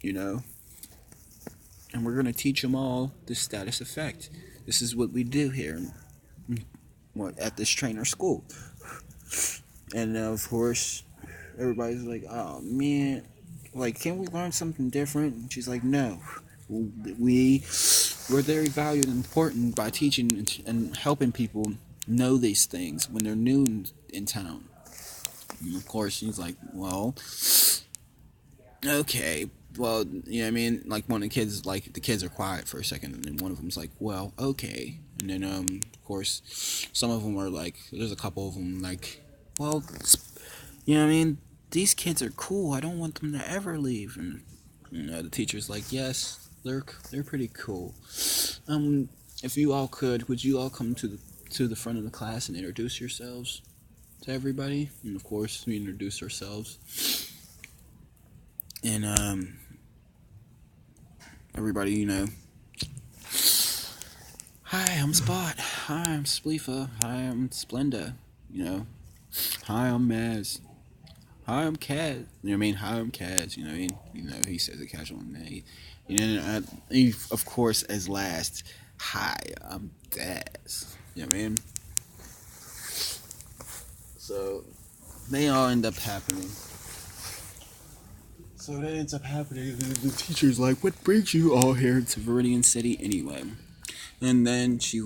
you know, and we're gonna teach them all the status effect. This is what we do here, at this trainer school. And of course, everybody's like, "Oh man, like, can we learn something different?" And she's like, "No, we we're very valued and important by teaching and helping people know these things when they're new in town." And of course, she's like, "Well, okay." Well, you know what I mean? Like, one of the kids are quiet for a second, and then one of them's like, "Well, okay." And then, of course, some of them are like, there's a couple of them like, "Well, you know what I mean? These kids are cool. I don't want them to ever leave." And the teacher's like, "Yes, they're pretty cool. Um, if you all could, would you all come to the front of the class and introduce yourselves to everybody?" And of course, we introduce ourselves, and everybody, "Hi, I'm Spot. Hi, I'm Spleefa. Hi, I'm Splenda. You know, hi, I'm Maz. Hi, I'm Kaz. You know what I mean? Hi, I'm Kaz. You know what I mean? He says it casual name. Of course, as last, hi, I'm Daz. You know what I mean? So they all end up happening. So that ends up happening. The teacher's like, "What brings you all here to Viridian City anyway?" And then she,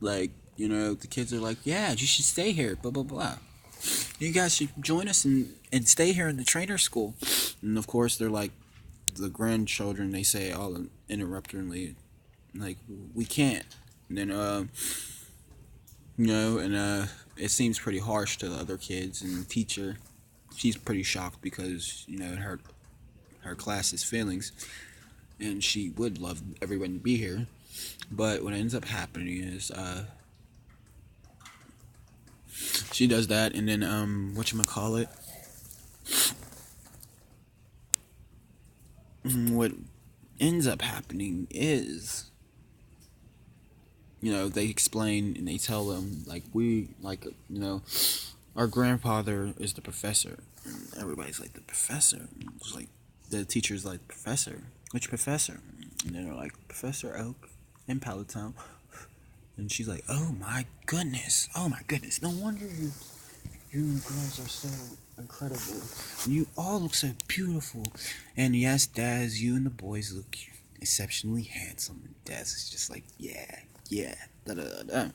like, the kids are like, "Yeah, you should stay here, blah, blah, blah. You guys should join us and stay here in the trainer school." And of course, they're like, the grandchildren, they say all interruptingly, like, "We can't." And then, and it seems pretty harsh to the other kids. And the teacher, she's pretty shocked because, her class's feelings. And she would love everyone to be here. But what ends up happening is, she does that, and then, whatchamacallit, what ends up happening is, they explain and they tell them, like, our grandfather is the professor. And everybody's like, "The professor?" It's like, the teacher's like, "Professor? Which professor?" And then they're like, "Professor Oak in Palatine." And she's like, "Oh my goodness. Oh my goodness. No wonder you girls are so incredible. You all look so beautiful. And yes, Daz, you and the boys look exceptionally handsome." And Daz is just like, "Yeah, yeah, da da da da."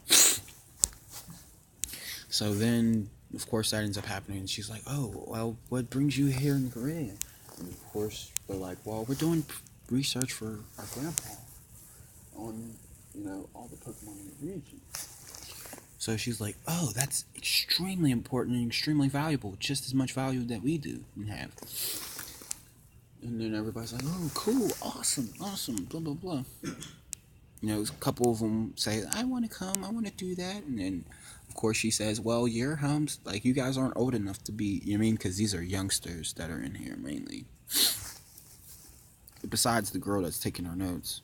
So then, of course, that ends up happening. And she's like, "Oh, well, what brings you here in Korea?" And of course, they're like, "Well, we're doing research for our grandpa on, all the Pokemon in the region." So she's like, "Oh, that's extremely important and extremely valuable, just as much value that we do and have." And then everybody's like, "Oh, cool, awesome, awesome, blah, blah, blah." A couple of them say, "I want to come, I want to do that." And then, of course, she says, "Well, your homes, like, you guys aren't old enough to be," you know what I mean? Because these are youngsters that are in here mainly. Besides the girl that's taking our notes.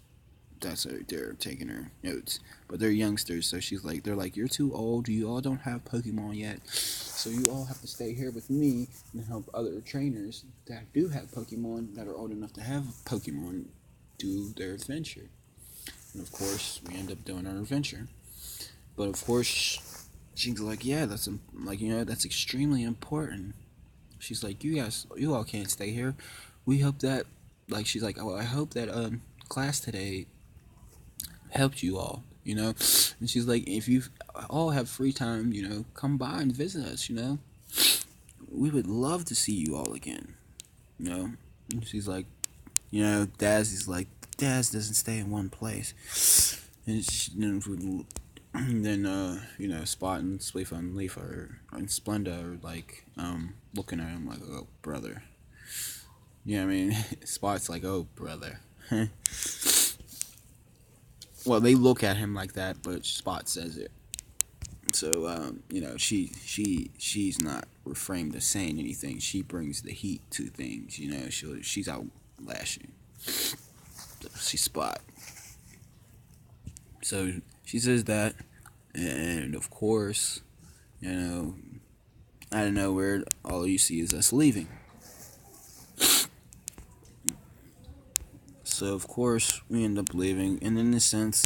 They're taking her notes, but they're youngsters. So they're like, "You're too old. You all don't have Pokemon yet, so you all have to stay here with me and help other trainers that do have Pokemon, that are old enough to have Pokemon, do their adventure." And of course, we end up doing our adventure. But of course, she's like, "Yeah, that's extremely important." She's like, you all can't stay here. We hope that, like, she's like, "Oh, I hope that class today helped you all, And she's like, "If you all have free time, come by and visit us, We would love to see you all again, And she's like, Daz is like, "Daz doesn't stay in one place." And then, Spot and Spleef and Leaf and Splenda are like, looking at him like, "Oh, brother." You know what I mean? Spot's like, "Oh, brother." Well, they look at him like that, but Spot says it. So, she's not refrained to saying anything. She brings the heat to things. She's out lashing. So she's Spot. So she says that, and of course, out of nowhere, all you see is us leaving. So of course we end up leaving, and in a sense,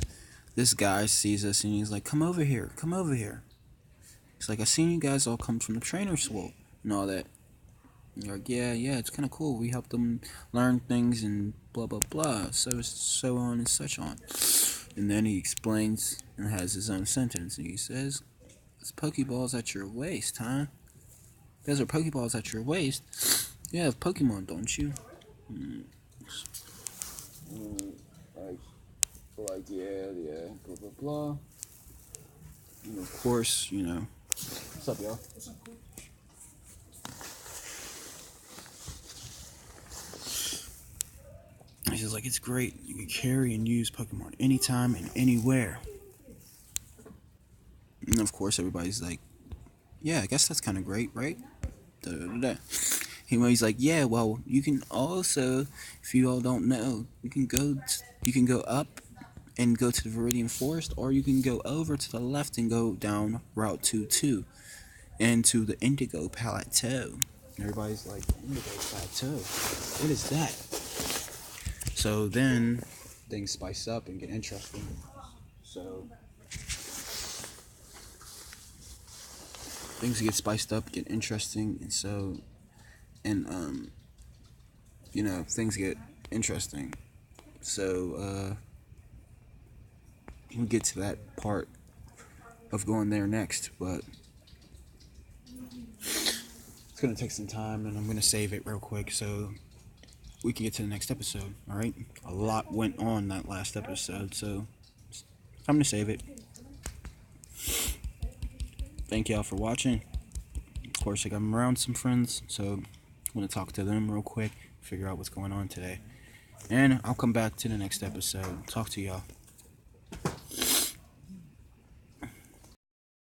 this guy sees us and he's like, "Come over here, come over here." He's like, "I seen you guys all come from the trainer school and all that." And you're like, "Yeah, yeah, it's kind of cool. We help them learn things and blah blah blah, so on and such on." And then he explains and has his own sentence, and he says, "It's Pokeballs at your waist, huh? Those are Pokeballs at your waist. You have Pokemon, don't you?" Like, yeah, blah blah blah. And of course, what's up, y'all? He's like, "It's great. You can carry and use Pokemon anytime and anywhere." And of course, everybody's like, "Yeah, I guess that's kind of great, right?" Da, da, da, da. He's like, "Yeah, well, you can also, if you all don't know, you can go up and go to the Viridian Forest, or you can go over to the left and go down Route 22 and to the Indigo Plateau." And everybody's like, "Indigo Plateau? What is that?" So then things spice up and get interesting. So things get spiced up, get interesting, things get interesting. So we'll get to that part of going there next, but it's gonna take some time, and I'm gonna save it real quick so we can get to the next episode. All right, a lot went on that last episode, so time to save it. Thank y'all for watching. Of course, I'm around some friends, so I'm gonna talk to them real quick, figure out what's going on today, and I'll come back to the next episode. Talk to y'all.